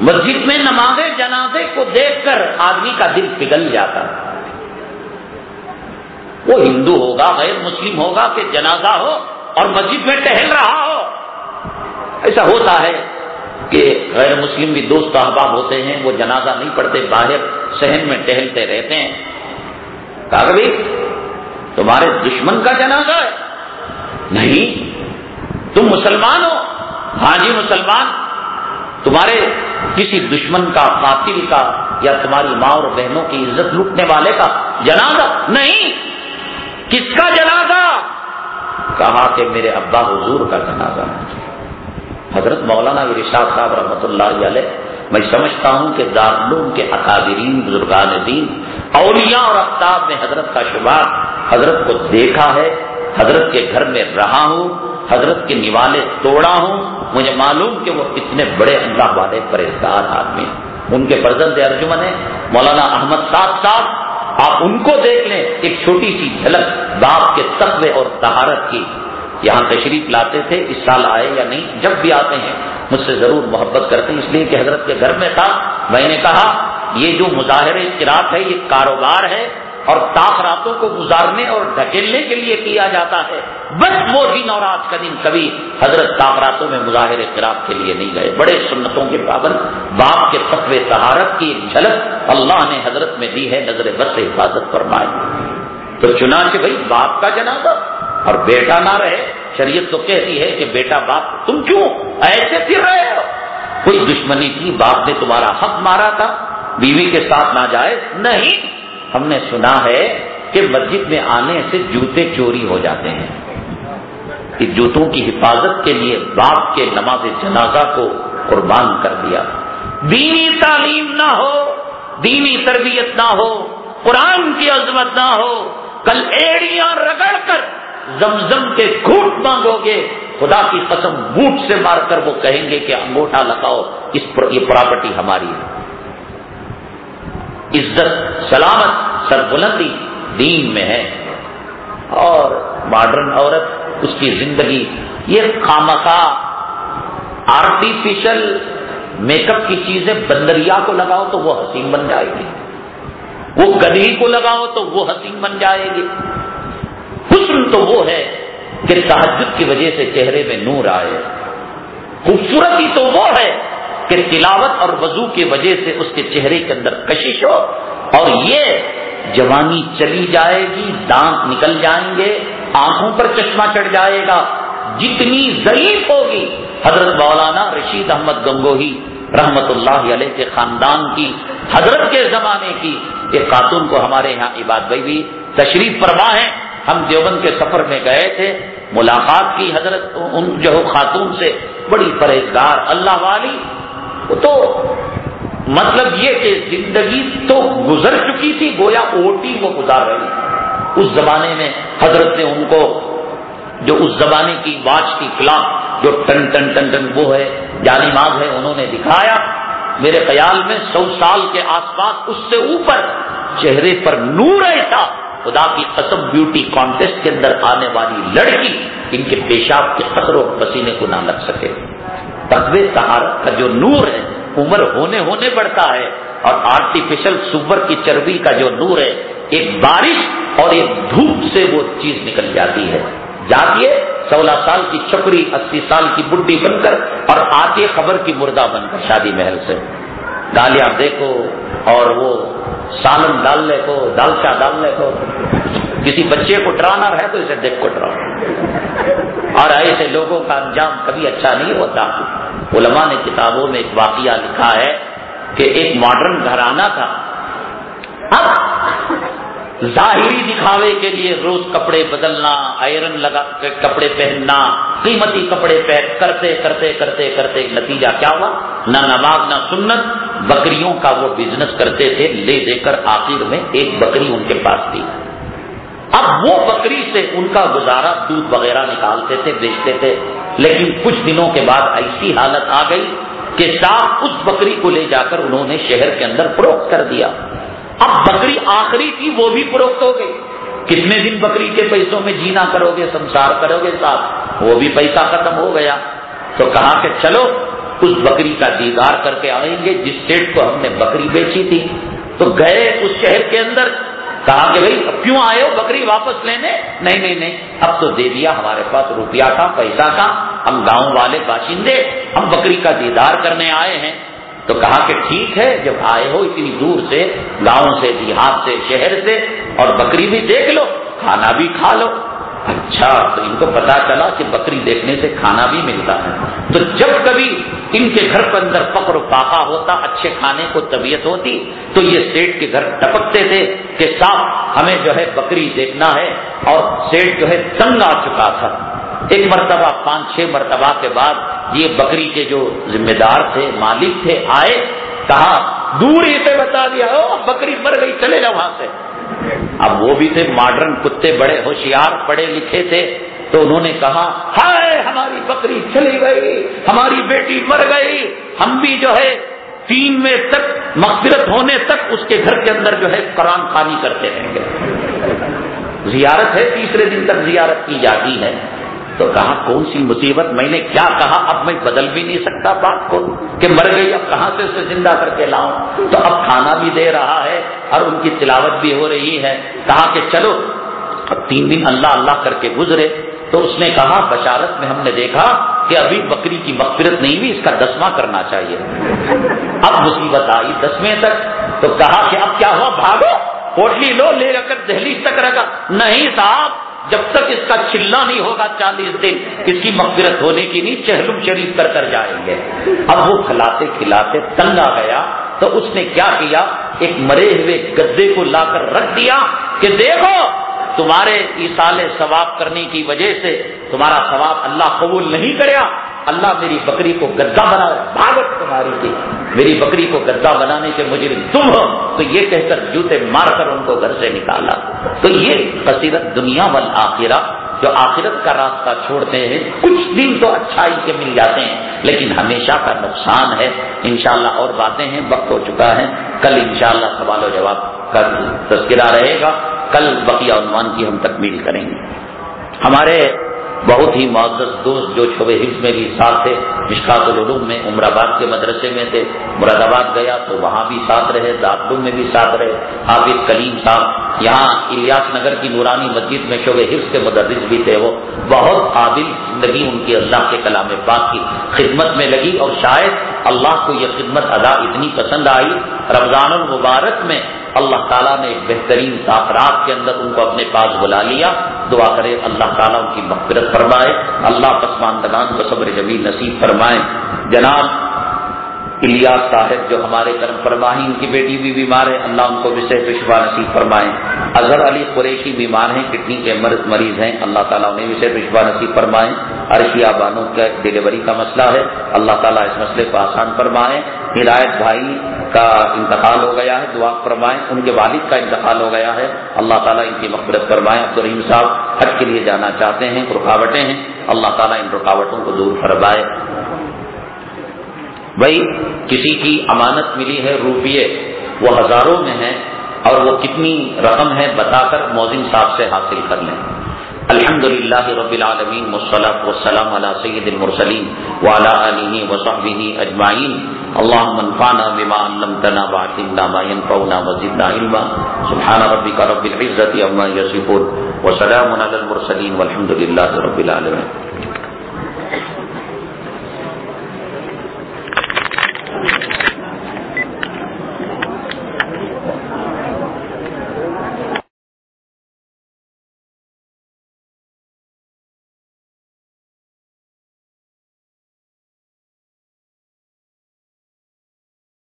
مسجد میں نماز جنازے کو دیکھ کر آدمی کا دل پگھل جاتا. وہ ہندو ہوگا، غیر مسلم ہوگا کہ جنازہ ہو اور مسجد میں ٹہل رہا ہو. ایسا ہوتا ہے کہ غیر مسلم بھی دوست احباب ہوتے ہیں، وہ جنازہ نہیں پڑھتے، باہر صحن میں ٹہلتے رہتے ہیں. کہا کہ تمہارے دشمن کا جنازہ ہے؟ نہیں، تم مسلمان ہو؟ ہاں جی مسلمان۔ تمہارے کسی دشمن کا، قاتل کا، یا تمہاری ماں اور بہنوں کی عزت لوٹنے والے کا جنازہ؟ نہیں۔ کس کا جنازہ؟ کہا کہ میرے ابا حضور کا جنازہ۔ حضرت مولانا ارشاد صاحب رحمۃ اللہ علیہ، میں سمجھتا ہوں کہ دارالعلوم کے اکابرین بزرگان دین، اولیاء اور اقطاب میں حضرت کا شمار، حضرت کو دیکھا ہے، حضرت کے گھر میں رہا ہوں، حضرت کے نوالے توڑا ہوں، مجھے معلوم کہ وہ کتنے بڑے اللہ والے پرہیزگار آدمی ہیں۔ ان کے فرزند ارجمن ہیں مولانا احمد صاحب، آپ ان کو دیکھ لیں، ایک چھوٹی سی جھلک باپ کے تقوی اور طہارت کی۔ یہاں تشریف لاتے تھے، اس سال آئے یا نہیں، جب بھی آتے ہیں مجھ سے ضرور محبت کرتے ہیں، اس لیے کہ حضرت کے گھر میں تھا۔ میں نے کہا یہ جو مظاہرے اشتراک ہے یہ کاروبار ہے اور تاخراتوں کو گزارنے اور ڈھکیلنے کے لیے کیا جاتا ہے، بس وہ دن اور آج کا دن کبھی حضرت تاخراتوں میں مظاہرے اشتراک کے لیے نہیں گئے۔ بڑے سنتوں کے پابند، باپ کے تقوی طہارت کی ایک جھلک اللہ نے حضرت میں دی ہے، نظر بد سے حفاظت فرمائے۔ تو چنانچہ بھائی باپ کا جنازہ اور بیٹا نہ رہے، شریعت تو کہتی ہے کہ بیٹا باپ، تم کیوں ایسے پھر رہے ہو؟ کوئی دشمنی کی؟ باپ نے تمہارا حق مارا تھا، بیوی کے ساتھ ناجائز؟ نہیں، ہم نے سنا ہے کہ مسجد میں آنے سے جوتے چوری ہو جاتے ہیں، اس جوتوں کی حفاظت کے لیے باپ کے نماز جنازہ کو قربان کر دیا۔ دینی تعلیم نہ ہو، دینی تربیت نہ ہو، قرآن کی عظمت نہ ہو، کل ایڑیاں رگڑ کر زمزم کے گھونٹ مانگو گے، خدا کی قسم بوٹ سے مار کر وہ کہیں گے کہ انگوٹھا لگاؤ، یہ پراپرٹی ہماری ہے۔ عزت، سلامت، سربلندی دین میں ہے۔ اور ماڈرن عورت، اس کی زندگی یہ خامخواہ آرٹیفیشل میک اپ کی چیزیں، بندریا کو لگاؤ تو وہ حسین بن جائے گی، وہ گدھی کو لگاؤ تو وہ حسین بن جائے گی۔ حسن تو وہ ہے کہ تہجد کی وجہ سے چہرے میں نور آئے، خوبصورتی تو وہ ہے کہ تلاوت اور وضو کی وجہ سے اس کے چہرے کے اندر کشش ہو، اور یہ جوانی چلی جائے گی، دانت نکل جائیں گے، آنکھوں پر چشمہ چڑھ جائے گا، جتنی ضعیف ہوگی۔ حضرت مولانا رشید احمد گنگوہی رحمت اللہ علیہ کے خاندان کی، حضرت کے زمانے کی ایک خاتون کو ہمارے یہاں عباد بھائی بھی تشریف فرما ہے، ہم دیوبند کے سفر میں گئے تھے، ملاقات کی حضرت ان جو خاتون سے، بڑی پرہیزگار اللہ والی، تو مطلب یہ کہ زندگی تو گزر چکی تھی، گویا اوٹی وہ گزار رہی تھی۔ اس زمانے میں حضرت نے ان کو جو اس زمانے کی واچ کی کلاک جو ٹن ٹن ٹن ٹن وہ ہے جانی ماز ہے، انہوں نے دکھایا، میرے خیال میں 100 سال کے آس پاس، اس سے اوپر چہرے پر نور ایسا، خدا کی قسم بیوٹی کانٹیسٹ کے اندر آنے والی لڑکی ان کے پیشاب کے قطروں پسینے کو نہ لگ سکے۔ تقوی طہارت کا جو نور ہے عمر ہونے بڑھتا ہے، اور آرٹیفیشل سور کی چربی کا جو نور ہے ایک بارش اور ایک دھوپ سے وہ چیز نکل جاتی ہے، جاتی ہے 16 سال کی چھپری 80 سال کی بڈھی بن کر، اور آتی خبر کی مردہ بن کر شادی محل سے۔ گالیاں دیکھو اور وہ سالن ڈالنے کو، دالچا ڈالنے کو، کسی بچے کو ڈرانا رہے تو اسے دیکھ کو ڈراؤ، اور ایسے لوگوں کا انجام کبھی اچھا نہیں ہوتا۔ علماء نے کتابوں میں ایک واقعہ لکھا ہے کہ ایک ماڈرن گھرانہ تھا، اب ظاہری دکھاوے کے لیے روز کپڑے بدلنا، آئرن لگا کے کپڑے پہننا، قیمتی کپڑے کرتے کرتے کرتے کرتے نتیجہ کیا ہوا؟ نہ نماز نہ سنت، بکریوں کا وہ بزنس کرتے تھے، لے دے کر آخر میں ایک بکری ان کے پاس تھی۔ اب وہ بکری سے ان کا گزارا، دودھ وغیرہ نکالتے تھے، بیچتے تھے، لیکن کچھ دنوں کے بعد ایسی حالت آ گئی کہ صاحب اس بکری کو لے جا کر انہوں نے شہر کے اندر فروخت کر دیا۔ اب بکری آخری تھی، وہ بھی فروخت ہو گئی۔ کتنے دن بکری کے پیسوں میں جینا کرو گے، سنسار کرو گے صاحب، وہ بھی پیسہ ختم ہو گیا۔ تو کہا کہ چلو اس بکری کا دیدار کر کے آئیں گے جس سیٹ کو ہم نے بکری بیچی تھی۔ تو گئے اس شہر کے اندر، کہا کہ بھائی کیوں آئے ہو بکری واپس لینے؟ نہیں، اب تو دے دیا، ہمارے پاس روپیہ کا، پیسہ کا، ہم گاؤں والے باشندے، ہم بکری کا دیدار کرنے آئے ہیں۔ تو کہا کہ ٹھیک ہے، جب آئے ہو اتنی دور سے، گاؤں سے، دیہات سے، شہر سے، اور بکری بھی دیکھ لو۔ کھانا بھی کھا لو۔ اچھا، تو ان کو پتا چلا کہ بکری دیکھنے سے کھانا بھی ملتا ہے۔ تو جب کبھی ان کے گھر کے اندر فقر و فاقہ ہوتا، اچھے کھانے کو طبیعت ہوتی، تو یہ سیٹ کے گھر ٹپکتے تھے کہ صاحب ہمیں جو ہے بکری دیکھنا ہے، اور سیٹ جو ہے تنگ آ چکا تھا۔ ایک مرتبہ 5-6 مرتبہ کے بعد یہ بکری کے جو ذمہ دار تھے، مالک تھے، آئے، کہا دور ہی سے بتا دیا، او بکری مر گئی، چلے جاؤ وہاں سے۔ اب وہ بھی تھے ماڈرن کتے، بڑے ہوشیار پڑھے لکھے تھے، تو انہوں نے کہا ہائے ہماری بکری چلی گئی، ہماری بیٹی مر گئی، ہم بھی جو ہے 3 میں تک مغفرت ہونے تک اس کے گھر کے اندر جو ہے قرآن خوانی کرتے رہیں گے۔ زیارت ہے، تیسرے دن تک زیارت کی جاتی ہے۔ تو کہا کون سی مصیبت، میں نے کیا کہا، اب میں بدل بھی نہیں سکتا بات کو کہ مر گئی، اب کہاں سے اسے زندہ کر کے لاؤں۔ تو اب کھانا بھی دے رہا ہے اور ان کی تلاوت بھی ہو رہی ہے۔ کہا کہ چلو، اب 3 دن اللہ اللہ کر کے گزرے، تو اس نے کہا بشارت میں ہم نے دیکھا کہ ابھی بکری کی مغفرت نہیں ہوئی، اس کا 10واں کرنا چاہیے۔ اب مصیبت آئی 10ویں تک، تو کہا کہ اب کیا ہوا، بھاگو، پوٹلی لو، لے کر دہلیز تک رکھا۔ نہیں صاحب، جب تک اس کا چلنا نہیں ہوگا 40 دن اس کی مغفرت ہونے کی نہیں، چہلم شریف کر کر جائیں گے۔ اب وہ کھلاتے کھلاتے تنگ آ گیا، تو اس نے کیا کیا، ایک مرے ہوئے گدے کو لا کر رکھ دیا کہ دیکھو تمہارے ایصال ثواب کرنے کی وجہ سے تمہارا ثواب اللہ قبول نہیں کریا، اللہ میری بکری کو گدا بنا، بھاگت تمہاری تھی، میری بکری کو گدا بنانے کے مجرم تم ہو۔ تو یہ کہہ کر جوتے مار کر ان کو گھر سے نکالا۔ تو یہ بصیرت دنیا والآخرہ، جو آخرت کا راستہ چھوڑتے ہیں، کچھ دن تو اچھائی کے مل جاتے ہیں لیکن ہمیشہ کا نقصان ہے۔ انشاءاللہ اور باتیں ہیں، وقت ہو چکا ہے، کل انشاءاللہ سوال و جواب کا تذکرہ رہے گا، کل بقیہ عنوان کی ہم تکمیل کریں گے۔ ہمارے بہت ہی معزز دوست جو شعبہ حفظ میں بھی ساتھ تھے، مشکات العلوم میں عمر آباد کے مدرسے میں تھے، مراد آباد گیا تو وہاں بھی ساتھ رہے، دارالعلوم میں بھی ساتھ رہے، حافظ کلیم صاحب یہاں الیاس نگر کی نورانی مسجد میں شعبہ حفظ کے مدرس بھی تھے، وہ بہت قابل زندگی ان کی اللہ کے کلام پاک کی خدمت میں لگی، اور شاید اللہ کو یہ خدمت ادا اتنی پسند آئی، رمضان المبارک میں اللہ تعالیٰ نے ایک بہترین رات کے اندر ان کو اپنے پاس بلا لیا۔ دعا کرے اللہ تعالیٰ ان کی مغفرت فرمائے، اللہ پسماندگان کو صبر جمیل نصیب فرمائے۔ جناب الیاس صاحب جو ہمارے کرم فرمائی، ان کی بیٹی بھی بیمار ہے، اللہ ان کو بھی صحت و شفا نصیب فرمائے۔ اظہر علی قریشی بیمار ہیں، کڈنی کے مریض ہیں، اللہ تعالیٰ انہیں بھی صحت و شفا نصیب فرمائے۔ عرشیہ بانو کا ڈیلیوری کا مسئلہ ہے، اللہ تعالیٰ اس مسئلے کو آسان فرمائے۔ ہدایت بھائی کا انتقال ہو گیا ہے، دعا فرمائیں، ان کے والد کا انتقال ہو گیا ہے، اللہ تعالیٰ ان کی مغفرت فرمائے۔ عبدالرحیم صاحب حج کے لیے جانا چاہتے ہیں، رکاوٹیں ہیں، اللہ تعالیٰ ان رکاوٹوں کو دور فرمائے۔ بھائی کسی کی امانت ملی ہے روپیے، وہ ہزاروں میں ہے، اور وہ کتنی رقم ہے بتا کر مؤذن صاحب سے حاصل کر لیں۔ الحمدللہ رب العالمین والصلاة والسلام علی سید المرسلین وعلی آلہ وصحبہ اجمعین۔ اللہم انفعنا بما علمتنا وعلمنا ما ينفعنا وزدنا علما۔ سبحان ربک رب العزة عما یصفون وسلام علی المرسلین والحمدللہ رب العالمین۔